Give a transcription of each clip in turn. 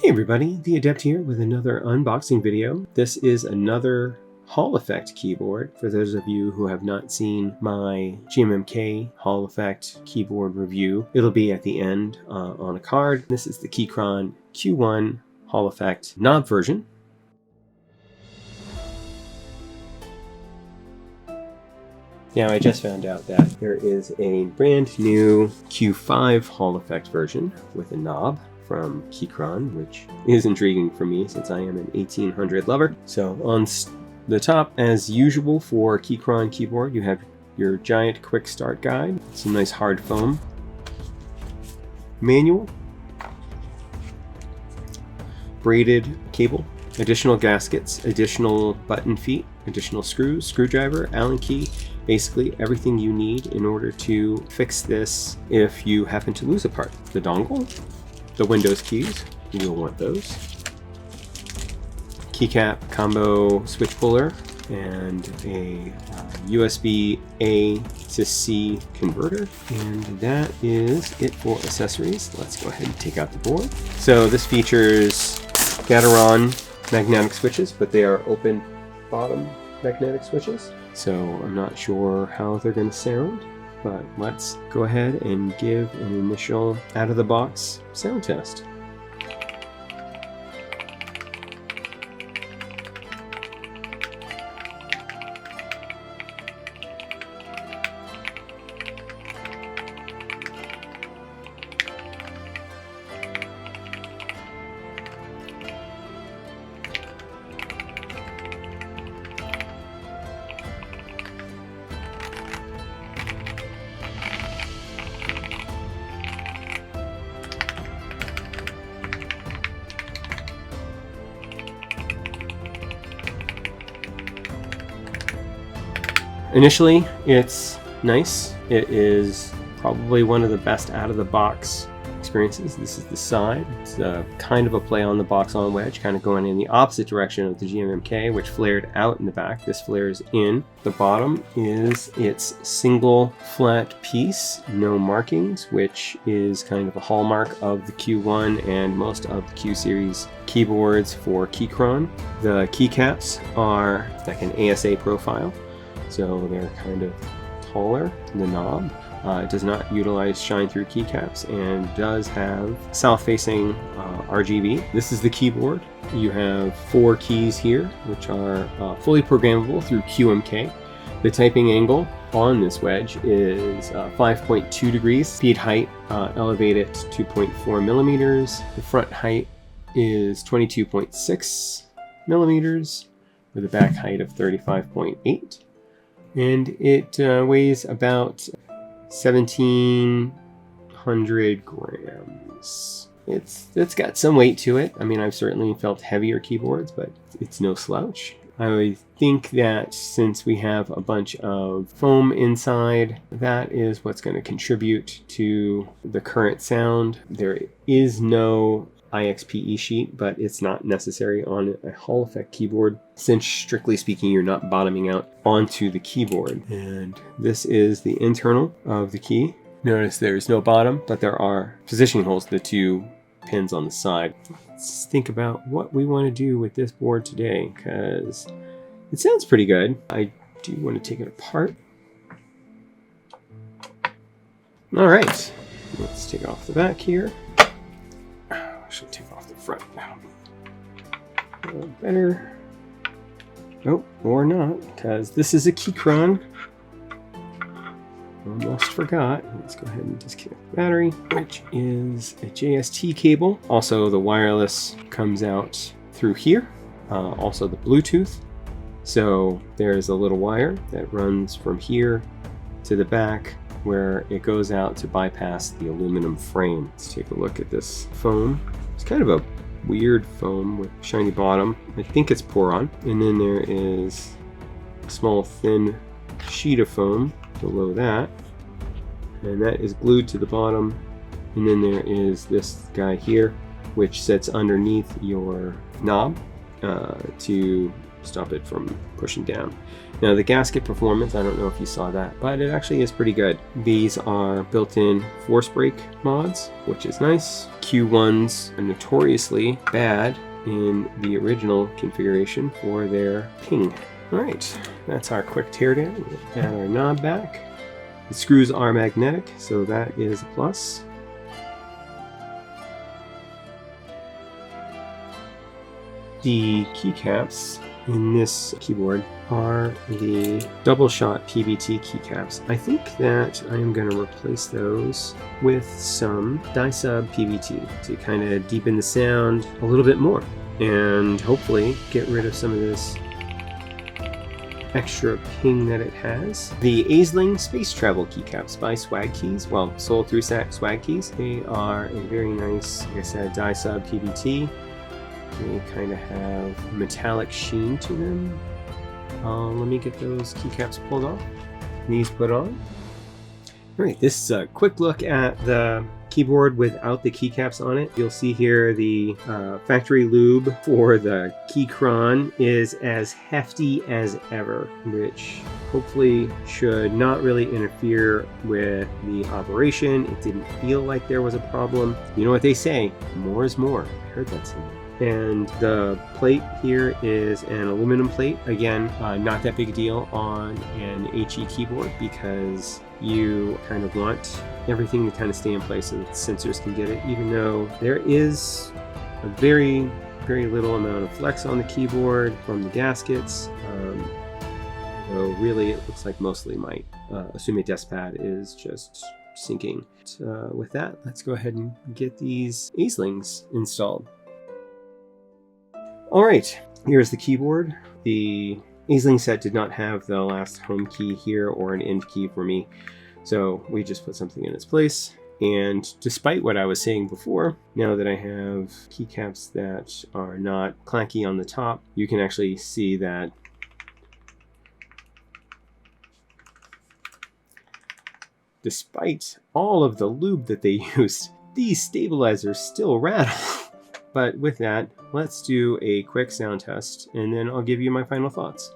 Hey everybody, The Adept here with another unboxing video. This is another Hall Effect keyboard. For those of you who have not seen my GMMK Hall Effect keyboard review, it'll be at the end on a card. This is the Keychron Q1 Hall Effect knob version. Now I just found out that there is a brand new Q5 Hall Effect version with a knob from Keychron, which is intriguing for me since I am an 1800 lover. So on the top, as usual for Keychron keyboard, you have your giant quick start guide, some nice hard foam manual, braided cable, additional gaskets, additional button feet, additional screws, screwdriver, Allen key, basically everything you need in order to fix this if you happen to lose a part. The dongle, the Windows keys, you'll want those. Keycap combo switch puller and a USB-A to C converter. And that is it for accessories. Let's go ahead and take out the board. So this features Keychron magnetic switches, but they are open bottom magnetic switches. So I'm not sure how they're going to sound, but let's go ahead and give an initial out-of-the-box sound test. Initially, it's nice. It is probably one of the best out-of-the-box experiences. This is the side. It's kind of a play on the box-on wedge, kind of going in the opposite direction of the GMMK, which flared out in the back. This flares in. The bottom is its single flat piece, no markings, which is kind of a hallmark of the Q1 and most of the Q series keyboards for Keychron. The keycaps are like an ASA profile, so they're kind of taller. The knob does not utilize shine-through keycaps and does have south-facing RGB. This is the keyboard. You have 4 keys here, which are fully programmable through QMK. The typing angle on this wedge is 5.2 degrees. Speed height elevated to 2.4 millimeters. The front height is 22.6 millimeters with a back height of 35.8. And it weighs about 1,700 grams. It's got some weight to it. I mean, I've certainly felt heavier keyboards, but it's no slouch. I think that since we have a bunch of foam inside, that is what's going to contribute to the current sound. There is no IXPE sheet, but it's not necessary on a Hall Effect keyboard since, strictly speaking, you're not bottoming out onto the keyboard. And this is the internal of the key. Notice there's no bottom, but there are positioning holes, the 2 pins on the side. Let's think about what we want to do with this board today, because it sounds pretty good. I do want to take it apart. All right, let's take off the back here. I should take off the front now. Better. Oh, or not, because this is a Keychron. Almost forgot. Let's go ahead and disconnect the battery, which is a JST cable. Also, the wireless comes out through here. Also, the Bluetooth. So there's a little wire that runs from here to the back, where it goes out to bypass the aluminum frame. Let's take a look at this foam. It's kind of a weird foam with shiny bottom. I think it's Poron. And then there is a small thin sheet of foam below that. And that is glued to the bottom. And then there is this guy here, which sits underneath your knob to stop it from pushing down. Now the gasket performance, I don't know if you saw that, but it actually is pretty good. These are built-in force brake mods, which is nice. Q1s are notoriously bad in the original configuration for their ping. All right, that's our quick teardown. We'll add our knob back. The screws are magnetic, so that is a plus. The keycaps in this keyboard are the double shot PBT keycaps. I think that I am going to replace those with some die-sub PBT to kind of deepen the sound a little bit more and hopefully get rid of some of this extra ping that it has. The Aisling Space Travel keycaps by Swag Keys, well, sold through Swag Keys. They are a very nice, like I said, die-sub PBT. They kind of have metallic sheen to them. Let me get those keycaps pulled off. These put on. All right, this is a quick look at the keyboard without the keycaps on it. You'll see here the factory lube for the Keychron is as hefty as ever, which hopefully should not really interfere with the operation. It didn't feel like there was a problem. You know what they say, more is more. I heard that somewhere. And the plate here is an aluminum plate. Again, not that big a deal on an HE keyboard because you kind of want everything to kind of stay in place so that the sensors can get it, even though there is a very, very little amount of flex on the keyboard from the gaskets. So really it looks like mostly my Assume desk pad is just sinking. With that, let's go ahead and get these Aislings installed. All right, here's the keyboard. The Aisling set did not have the last home key here or an end key for me, so we just put something in its place. And despite what I was saying before, now that I have keycaps that are not clanky on the top, you can actually see that despite all of the lube that they used, these stabilizers still rattle. But with that, let's do a quick sound test, and then I'll give you my final thoughts.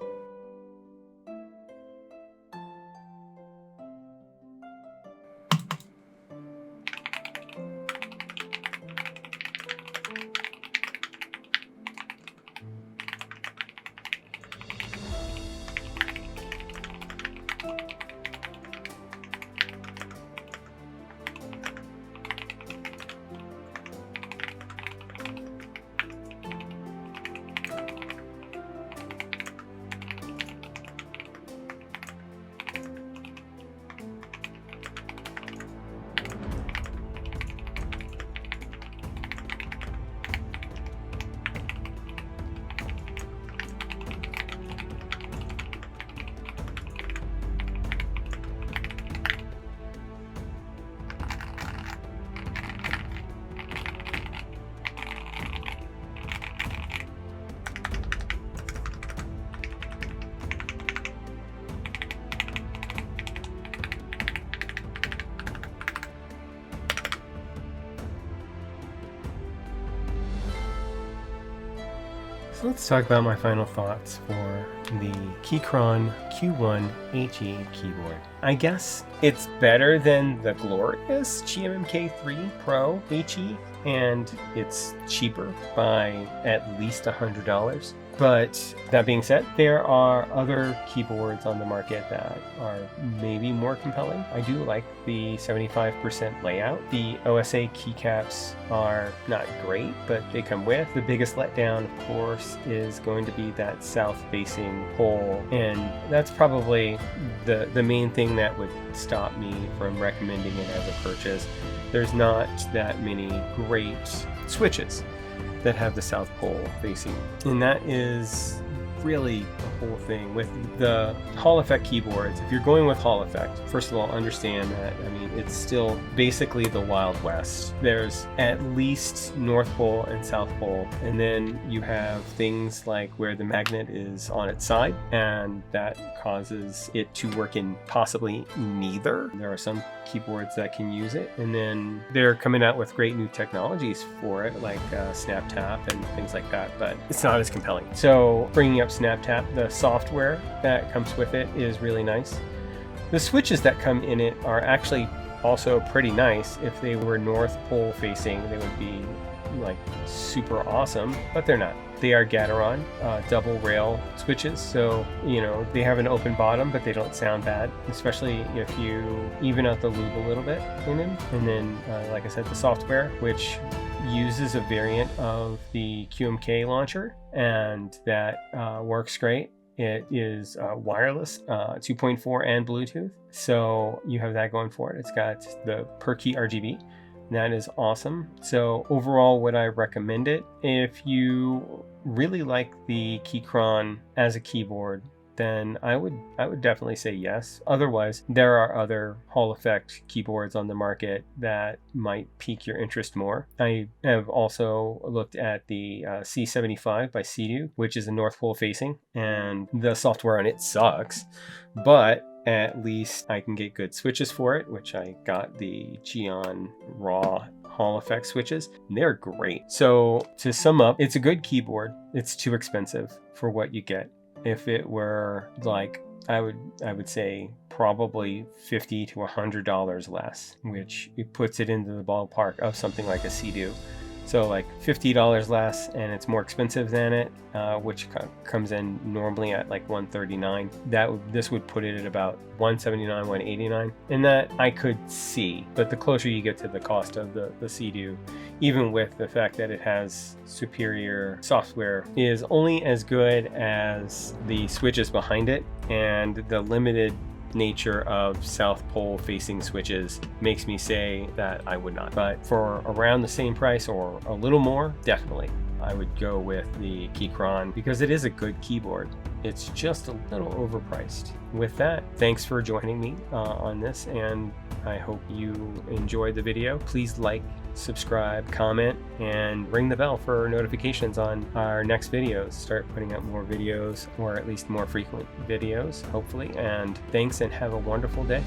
So let's talk about my final thoughts for the Keychron Q1 HE keyboard. I guess it's better than the glorious GMMK3 Pro HE, and it's cheaper by at least $100. But that being said, there are other keyboards on the market that are maybe more compelling. I do like the 75% layout. The OSA keycaps are not great, but they come with. The biggest letdown, of course, is going to be that south-facing hole, and that's probably the main thing that would stop me from recommending it as a purchase. There's not that many great switches that have the South Pole facing. And that is really the whole thing with the Hall effect keyboards. If you're going with Hall effect, first of all, understand that, I mean, it's still basically the Wild West. There's at least North Pole and South Pole, and then you have things like where the magnet is on its side, and that causes it to work in possibly neither. There are some keyboards that can use it, and then they're coming out with great new technologies for it, like Snap Tap and things like that, but it's not as compelling. So bringing up SnapTap. The software that comes with it is really nice. The switches that come in it are actually also pretty nice. If they were North Pole facing, they would be like super awesome, but they're not. They are Gateron double rail switches, so you know they have an open bottom, but they don't sound bad, especially if you even out the lube a little bit in them. And then, like I said, the software, which uses a variant of the QMK launcher, and that works great. It is wireless, 2.4 and Bluetooth, so you have that going for it. It's got the per key RGB. That is awesome. So overall, would I recommend it? If you really like the Keychron as a keyboard, then I would definitely say yes. Otherwise, there are other Hall effect keyboards on the market that might pique your interest more. I have also looked at the C75 by Sea-Doo, which is a North Pole facing, and the software on it sucks, but at least I can get good switches for it, which I got the Geon Raw Hall effect switches. They're great. So to sum up, it's a good keyboard. It's too expensive for what you get. If it were like, I would say probably $50 to $100 less, which it puts it into the ballpark of something like a Sea-Doo. So like $50 less, and it's more expensive than it, which comes in normally at like $139. This would put it at about $179, $189, and that I could see. But the closer you get to the cost of the Sea-Doo, even with the fact that it has superior software, is only as good as the switches behind it, and the limited nature of South Pole facing switches makes me say that I would not. But for around the same price or a little more, definitely I would go with the Keychron, because it is a good keyboard. It's just a little overpriced. With that, thanks for joining me on this, and I hope you enjoyed the video. Please like, subscribe, comment, and ring the bell for notifications on our next videos. Start putting out more videos, or at least more frequent videos, hopefully. And thanks, and have a wonderful day.